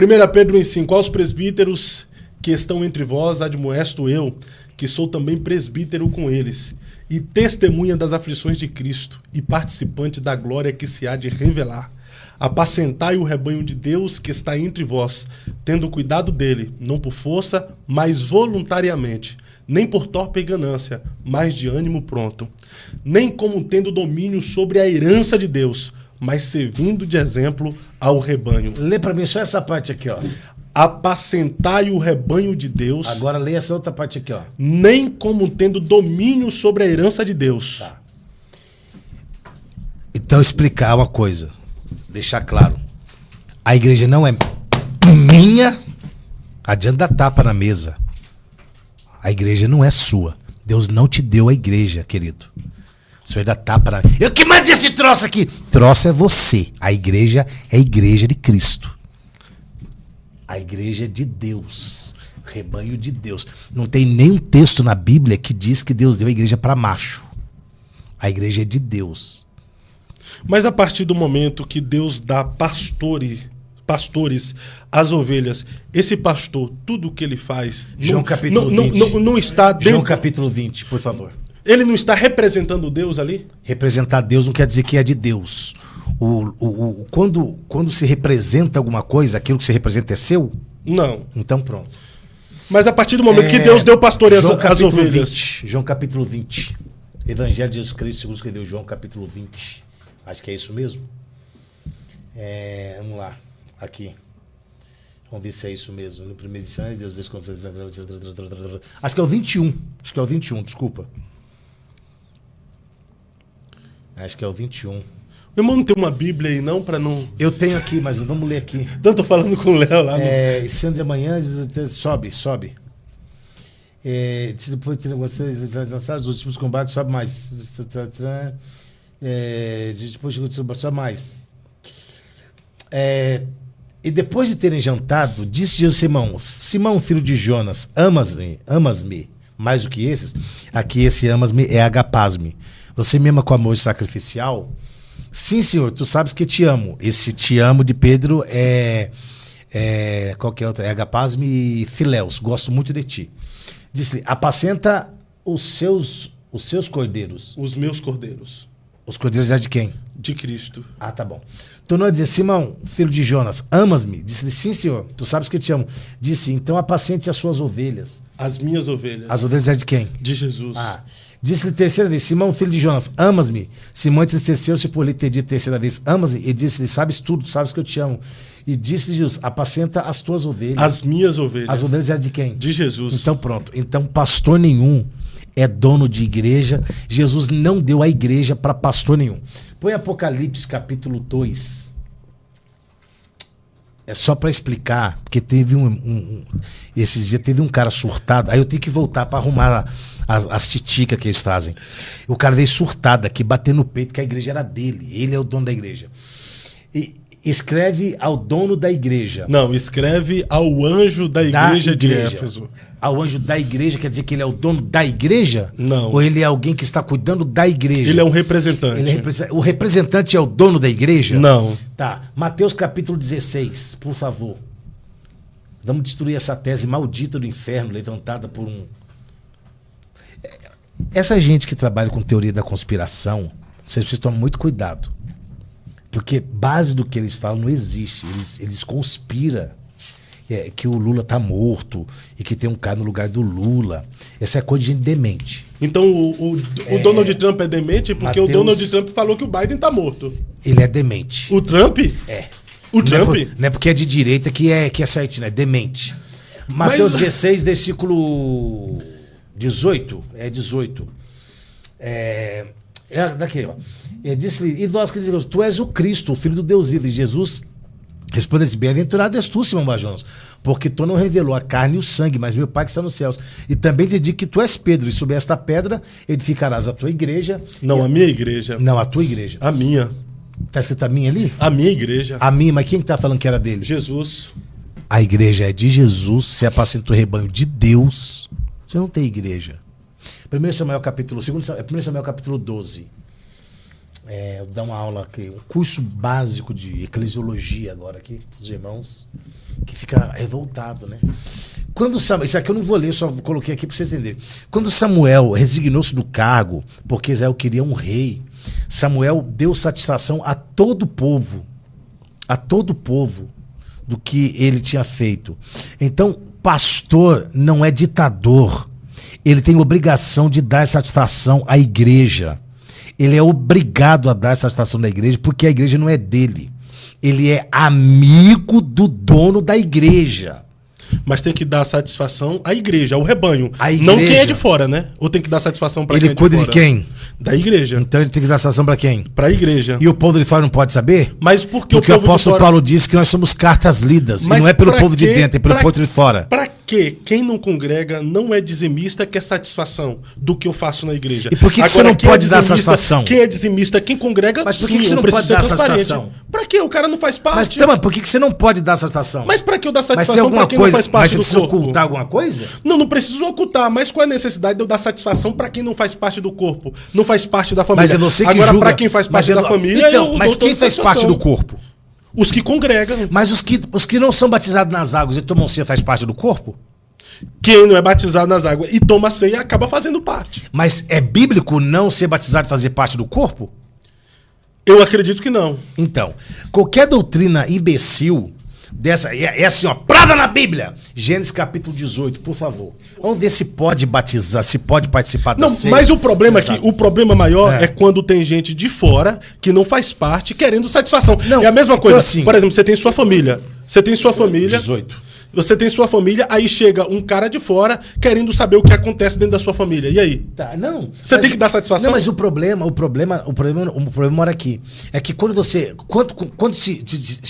1 Pedro 1,5: aos presbíteros que estão entre vós, admoesto eu, que sou também presbítero com eles, e testemunha das aflições de Cristo, e participante da glória que se há de revelar. Apacentai o rebanho de Deus que está entre vós, tendo cuidado dele, não por força, mas voluntariamente, nem por torpe ganância, mas de ânimo pronto, nem como tendo domínio sobre a herança de Deus, mas servindo de exemplo ao rebanho. Lê para mim só essa parte aqui, ó. Apacentai o rebanho de Deus. Agora lê essa outra parte aqui, ó. Nem como tendo domínio sobre a herança de Deus. Tá. Então explicar uma coisa, deixar claro. A igreja não é minha. Adianta dar tapa na mesa. A igreja não é sua. Deus não te deu a igreja, querido. O senhor dá tapa na... Eu que mandei esse troço aqui. Troço é você. A igreja é a igreja de Cristo. A igreja é de Deus. O rebanho de Deus. Não tem nenhum texto na Bíblia que diz que Deus deu a igreja para macho. A igreja é de Deus. Mas a partir do momento que Deus dá pastores às ovelhas, esse pastor, tudo o que ele faz... João capítulo 20. Não está dentro... João capítulo 20, por favor. Ele não está representando Deus ali? Representar Deus não quer dizer que é de Deus. Quando se representa alguma coisa, aquilo que se representa é seu? Não. Então pronto. Mas a partir do momento que Deus deu pastoreio às ovelhas... 20, João capítulo 20. Evangelho de Jesus Cristo, segundo escreveu João capítulo 20. Acho que é isso mesmo. Vamos lá. Aqui. Vamos ver se é isso mesmo. No primeiro edição, Deus desconta. Acho que é o 21. Acho que é o 21, desculpa. Acho que é o 21. Meu irmão não tem uma Bíblia aí não, para não... Eu tenho aqui, mas vamos ler aqui. Então tô falando com o Léo lá. Esse ano de amanhã, sobe. Depois de os últimos combates, sobe mais. Depois sobe mais. E depois de terem jantado, disse Jesus: Simão, filho de Jonas, amas-me mais do que esses? Aqui esse amas-me é agapás-me. Você me ama com amor sacrificial? Sim, Senhor, tu sabes que te amo. Esse te amo de Pedro qual que é outra? É agapás-me e filéus. Gosto muito de ti. Disse-lhe: apacenta os seus cordeiros. Os meus cordeiros. Os cordeiros é de quem? De Cristo. Ah, tá bom. Tornou a dizer: Simão, filho de Jonas, amas-me? Disse-lhe: sim, Senhor, tu sabes que te amo. Disse: então apacente as suas ovelhas. As minhas ovelhas. As ovelhas é de quem? De Jesus. Disse-lhe terceira vez: Simão, filho de Jonas, amas-me? Simão entristeceu-se por lhe ter dito terceira vez: amas-me? E disse-lhe: sabes tudo, sabes que eu te amo. E disse-lhe Jesus: apacenta as tuas ovelhas. As minhas ovelhas. As ovelhas é de quem? De Jesus. Então pronto. Então pastor nenhum é dono de igreja. Jesus não deu a igreja para pastor nenhum. Põe Apocalipse capítulo 2. É só para explicar, porque teve esses dias teve um cara surtado. Aí eu tenho que voltar para arrumar as titicas que eles trazem. O cara veio surtado aqui, bater no peito que a igreja era dele. Ele é o dono da igreja. E escreve ao dono da igreja. Não, escreve ao anjo da igreja de Éfeso. Ao anjo da igreja quer dizer que ele é o dono da igreja? Não. Ou ele é alguém que está cuidando da igreja? Ele é um representante. O representante é o dono da igreja? Não. Tá. Mateus capítulo 16, por favor. Vamos destruir essa tese maldita do inferno levantada por um... Essa gente que trabalha com teoria da conspiração, vocês tomam muito cuidado. Porque base do que eles falam não existe. Eles conspiram que o Lula tá morto e que tem um cara no lugar do Lula. Essa é coisa de gente demente. Então o Donald Trump é demente porque o Donald Trump falou que o Biden tá morto. Ele é demente. O Trump? É. O Trump? Não é porque é de direita que é certinho, é demente. Mateus 16, versículo 18. É 18. Daqui, ó. Disse-lhe: e nós que dizemos, tu és o Cristo, o Filho do Deus vivo. E Jesus responde-se: bem-aventurado és tu, Simão Barjonas, porque tu não revelou a carne e o sangue, mas meu Pai que está nos céus. E também te digo que tu és Pedro, e sobre esta pedra edificarás a tua igreja. Não, a minha igreja. Não, a tua igreja. A minha. Tá escrito a minha ali? A minha igreja. A minha, mas quem que tá falando que era dele? Jesus. A igreja é de Jesus, se apacenta o rebanho de Deus. Você não tem igreja. 1 Samuel capítulo 12. dar uma aula aqui, um curso básico de eclesiologia agora aqui, para os irmãos, que fica revoltado, né? Quando Samuel, isso aqui eu não vou ler, só coloquei aqui para vocês entenderem. Quando Samuel resignou-se do cargo, porque Israel queria um rei, Samuel deu satisfação a todo o povo do que ele tinha feito. Então, pastor não é ditador, ele tem obrigação de dar satisfação à igreja. Ele é obrigado a dar satisfação da igreja, porque a igreja não é dele. Ele é amigo do dono da igreja. Mas tem que dar satisfação à igreja, ao rebanho. A igreja. Não quem é de fora, né? Ou tem que dar satisfação para quem é de fora? Ele cuida de quem? Da igreja. Então ele tem que dar satisfação para quem? Para a igreja. E o povo de fora não pode saber? Mas porque o apóstolo Paulo disse que nós somos cartas lidas. Mas e não é pelo povo de dentro, é pelo povo de fora. Para que quem não congrega não é dizimista quer satisfação do que eu faço na igreja? E por que você não pode dar satisfação? Quem é dizimista, quem congrega, mas por que você não pode dar satisfação? Para que? O cara não faz parte. Mas por que você não pode dar satisfação? Mas para que eu dar satisfação para quem não faz parte do corpo? Mas você precisa ocultar alguma coisa? Não preciso ocultar, mas qual é a necessidade de eu dar satisfação para quem não faz parte do corpo? Não faz parte da família. Mas é você que agora, julga. Para quem faz parte da família, então, mas quem faz parte do corpo? Os que congregam. Mas os que não são batizados nas águas e tomam ceia faz parte do corpo? Quem não é batizado nas águas e toma ceia acaba fazendo parte. Mas é bíblico não ser batizado e fazer parte do corpo? Eu acredito que não. Então, qualquer doutrina imbecil dessa, é assim, ó, prada na Bíblia. Gênesis capítulo 18, por favor. Vamos ver se pode batizar, se pode participar da ceia. Mas o problema aqui, o problema maior é quando tem gente de fora que não faz parte querendo satisfação. Não, é a mesma coisa. Assim, por exemplo, você tem sua família. 18. Você tem sua família, aí chega um cara de fora querendo saber o que acontece dentro da sua família. E aí? Tá, não. Você tem que dar satisfação? Não, mas o problema mora aqui. É que quando se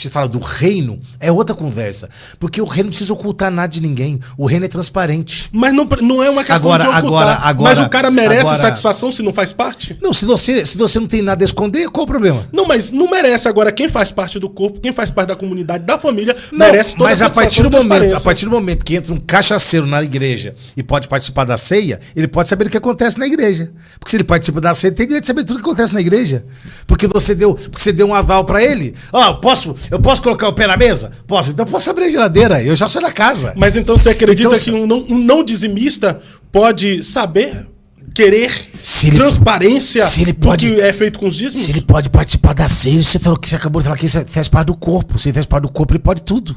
fala do reino, é outra conversa. Porque o reino não precisa ocultar nada de ninguém. O reino é transparente. Mas não é uma questão de ocultar. Agora, mas o cara merece satisfação se não faz parte? Não, se você não tem nada a esconder, qual o problema? Não, mas não merece. Agora, quem faz parte do corpo, quem faz parte da comunidade, da família, merece toda mas a partir do momento que entra um cachaceiro na igreja e pode participar da ceia, ele pode saber o que acontece na igreja. Porque se ele participa da ceia, ele tem direito de saber tudo o que acontece na igreja. Porque você deu um aval pra ele. Eu posso colocar o pé na mesa? Posso. Então eu posso abrir a geladeira. Eu já sou da casa. Mas então você acredita que um não dizimista pode saber, querer transparência do que é feito com os dízimos? Se ele pode participar da ceia, você falou que você acabou de falar que ele faz parte do corpo. Se ele faz parte do corpo, ele pode tudo.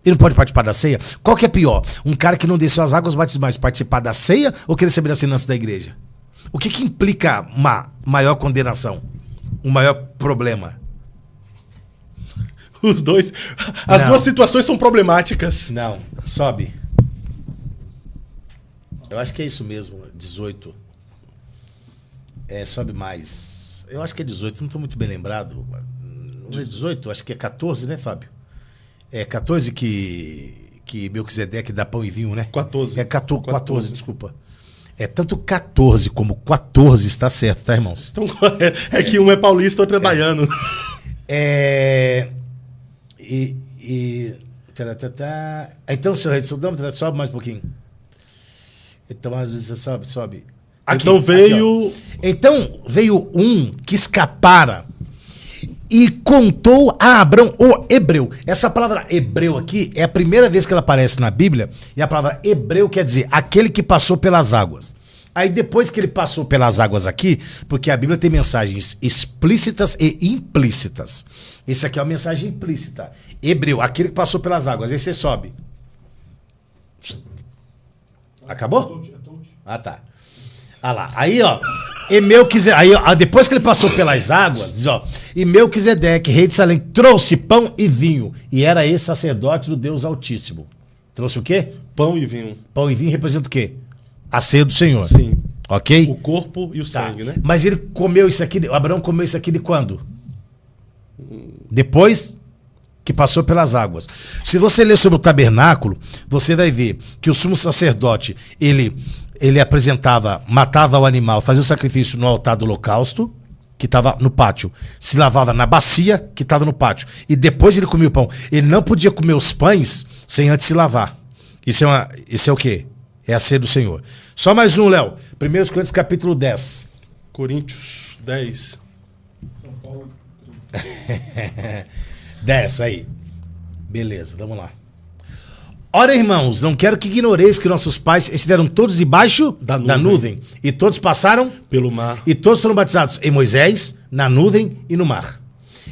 Ele não pode participar da ceia? Qual que é pior? Um cara que não desceu as águas batismais participar da ceia ou querer receber a assinância da igreja? O que implica uma maior condenação? Um maior problema? Os dois. As duas situações são problemáticas. Não, sobe. Eu acho que é isso mesmo, 18. Sobe mais. Eu acho que é 18, não estou muito bem lembrado. Não é 18? Acho que é 14, né, Fábio? É 14 que Melquisedeque dá pão e vinho, né? 14. É 14, desculpa. É tanto 14 como 14 está certo, tá, irmãos? Então, é que um é paulista, outro é baiano. Então, seu rei de Sodoma, sobe mais um pouquinho. Então, às vezes você sobe. Aqui, então veio um que escapara e contou a Abrão, o hebreu. Essa palavra hebreu aqui é a primeira vez que ela aparece na Bíblia, e a palavra hebreu quer dizer aquele que passou pelas águas. Aí depois que ele passou pelas águas aqui, porque a Bíblia tem mensagens explícitas e implícitas. Esse aqui é uma mensagem implícita. Hebreu, aquele que passou pelas águas. Aí você sobe. Acabou? Ah, tá. Ah lá. Aí, ó. Aí, ó, depois que ele passou pelas águas, diz, ó, e Melquisedeque, rei de Salém, trouxe pão e vinho. E era esse sacerdote do Deus Altíssimo. Trouxe o quê? Pão e vinho. Pão e vinho representa o quê? A ceia do Senhor. Sim. Ok? O corpo e o sangue, né? Mas ele comeu isso aqui, Abraão comeu isso aqui de quando? Depois que passou pelas águas. Se você ler sobre o tabernáculo, você vai ver que o sumo sacerdote, ele matava o animal, fazia o sacrifício no altar do holocausto, que estava no pátio, se lavava na bacia, que estava no pátio, e depois ele comia o pão. Ele não podia comer os pães sem antes se lavar. Isso é o quê? É a ceia do Senhor. Só mais um, Léo. 1 Coríntios capítulo 10. Coríntios 10. Dessa aí. Beleza, vamos lá. Ora, irmãos, não quero que ignoreis que nossos pais estiveram todos debaixo da nuvem. E todos passaram pelo mar. E todos foram batizados em Moisés, na nuvem e no mar.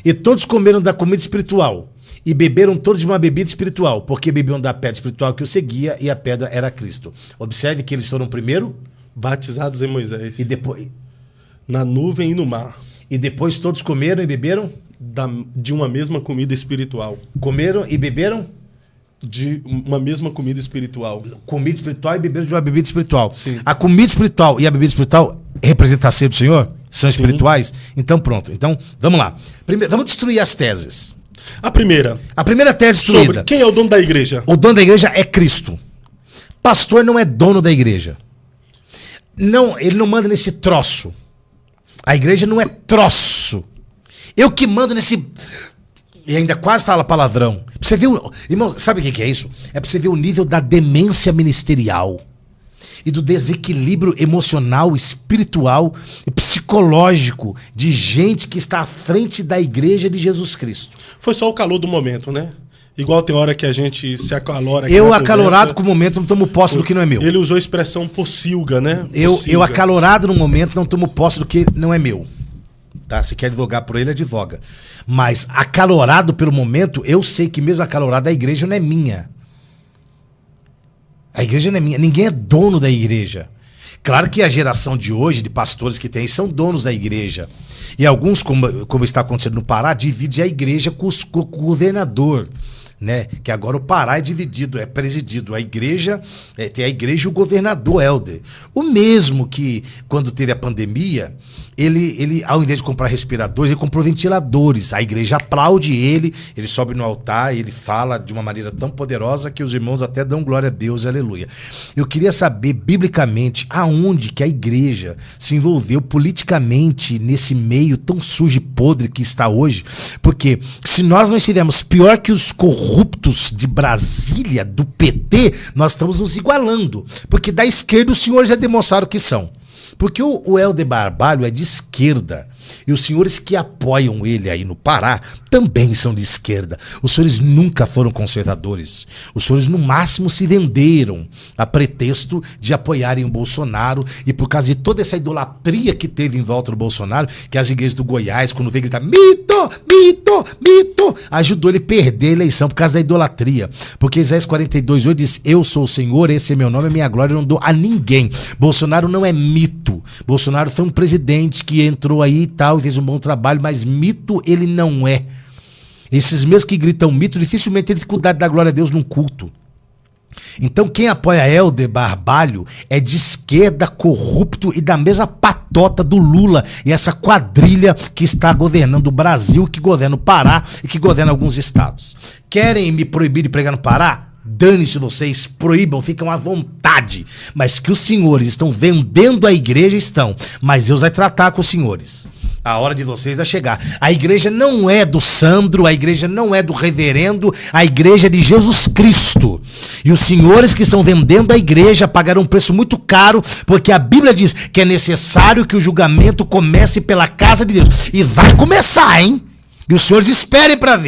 E todos comeram da comida espiritual. E beberam todos de uma bebida espiritual, porque bebiam da pedra espiritual que o seguia, e a pedra era Cristo. Observe que eles foram primeiro batizados em Moisés. E depois na nuvem e no mar. E depois todos comeram e beberam de uma mesma comida espiritual. Comeram e beberam de uma mesma comida espiritual. Comida espiritual e beberam de uma bebida espiritual. Sim. A comida espiritual e a bebida espiritual representam a ceia do Senhor? São Sim. espirituais? Então pronto. Então, vamos lá. Primeiro, vamos destruir as teses. A primeira tese destruída. Sobre quem é o dono da igreja? O dono da igreja é Cristo. Pastor não é dono da igreja. Não, ele não manda nesse troço. A igreja não é troço. Eu que mando nesse... E ainda quase fala palavrão. Pra você ver irmão, sabe o que é isso? É pra você ver o nível da demência ministerial e do desequilíbrio emocional, espiritual e psicológico de gente que está à frente da igreja de Jesus Cristo. Foi só o calor do momento, né? Igual tem hora que a gente se acalora aqui Eu, na acalorado conversa. com o momento, não tomo posse do que não é meu. Ele usou a expressão pocilga, né? Eu acalorado no momento, não tomo posse do que não é meu. Tá? Se quer advogar por ele, advoga. Mas acalorado pelo momento, eu sei que mesmo acalorado, a igreja não é minha. A igreja não é minha. Ninguém é dono da igreja. Claro que a geração de hoje, de pastores que tem, são donos da igreja. E alguns, como está acontecendo no Pará, dividem a igreja com o governador. Né? Que agora o Pará é dividido, é presidido. A igreja, tem a igreja e o governador Helder. O mesmo que, quando teve a pandemia, ele ao invés de comprar respiradores, ele comprou ventiladores. A igreja aplaude ele sobe no altar, ele fala de uma maneira tão poderosa que os irmãos até dão glória a Deus, aleluia. Eu queria saber, biblicamente, aonde que a igreja se envolveu politicamente nesse meio tão sujo e podre que está hoje. Porque se nós não estivermos pior que os corruptos de Brasília, do PT, nós estamos nos igualando. Porque da esquerda os senhores já demonstraram que são. Porque o Helder Barbalho é de esquerda. E os senhores que apoiam ele aí no Pará também são de esquerda. Os senhores nunca foram conservadores. Os senhores no máximo se venderam a pretexto de apoiarem o Bolsonaro. E por causa de toda essa idolatria que teve em volta do Bolsonaro, que as igrejas do Goiás, quando veio gritar mito, mito, mito, ajudou ele a perder a eleição por causa da idolatria. Porque Isaías 42:8 diz: eu sou o Senhor, esse é meu nome, a minha glória, eu não dou a ninguém. Bolsonaro não é mito. Bolsonaro foi um presidente que entrou aí e tal, e fez um bom trabalho, mas mito ele não é. Esses mesmos que gritam mito, dificilmente têm dificuldade da glória a Deus num culto. Então quem apoia Helder Barbalho é de esquerda, corrupto e da mesma patota do Lula e essa quadrilha que está governando o Brasil, que governa o Pará e que governa alguns estados. Querem me proibir de pregar no Pará? Dane-se vocês, proíbam, ficam à vontade. Mas que os senhores estão vendendo a igreja, estão. Mas Deus vai tratar com os senhores. A hora de vocês vai chegar. A igreja não é do Sandro, a igreja não é do reverendo, a igreja é de Jesus Cristo. E os senhores que estão vendendo a igreja pagaram um preço muito caro, porque a Bíblia diz que é necessário que o julgamento comece pela casa de Deus. E vai começar, hein? E os senhores esperem para ver.